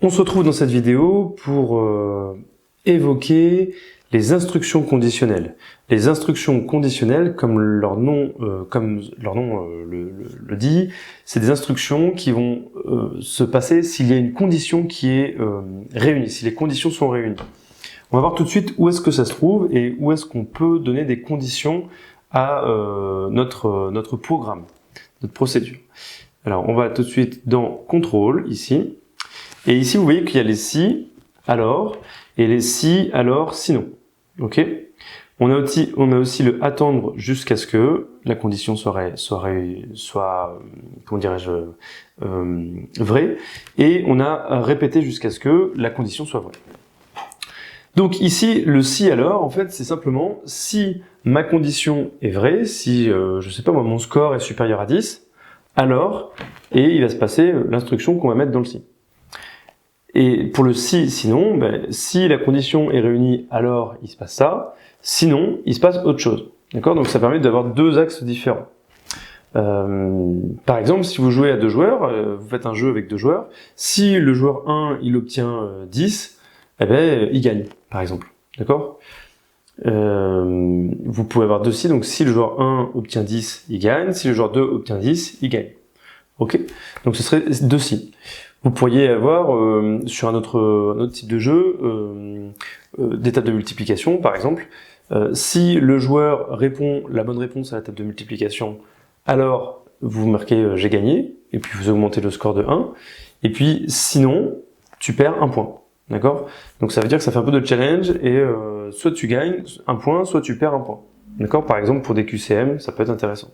On se retrouve dans cette vidéo pour évoquer les instructions conditionnelles. Les instructions conditionnelles, comme leur nom le dit, c'est des instructions qui vont se passer s'il y a une condition qui est réunie, si les conditions sont réunies. On va voir tout de suite où est-ce que ça se trouve et où est-ce qu'on peut donner des conditions à notre programme, notre procédure. Alors, on va tout de suite dans Contrôle, ici. Et ici, vous voyez qu'il y a les si, alors, et les si, alors, sinon. Ok? On a aussi le attendre jusqu'à ce que la condition soit comment dirais-je, vraie. Et on a répété jusqu'à ce que la condition soit vraie. Donc ici, le si alors, en fait, c'est simplement si ma condition est vraie, si, je sais pas moi, mon score est supérieur à 10, alors, et il va se passer l'instruction qu'on va mettre dans le si. Et pour le si, sinon, si la condition est réunie, alors il se passe ça, sinon, il se passe autre chose. D'accord? Donc ça permet d'avoir deux axes différents. Par exemple, si vous jouez à deux joueurs, vous faites un jeu avec deux joueurs, si le joueur 1, il obtient 10, eh ben, il gagne, par exemple. D'accord? Vous pouvez avoir deux si, donc si le joueur 1 obtient 10, il gagne, si le joueur 2 obtient 10, il gagne. Ok? Donc ce serait deux si. Vous pourriez avoir, sur un autre type de jeu, des tables de multiplication, par exemple. Si le joueur répond la bonne réponse à la table de multiplication, alors vous marquez j'ai gagné, et puis vous augmentez le score de 1, et puis sinon, tu perds un point. D'accord? Donc ça veut dire que ça fait un peu de challenge, et soit tu gagnes un point, soit tu perds un point. D'accord? Par exemple, pour des QCM, ça peut être intéressant.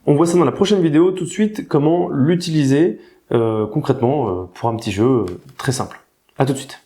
On voit ça dans la prochaine vidéo, tout de suite, comment l'utiliser concrètement pour un petit jeu très simple. À tout de suite.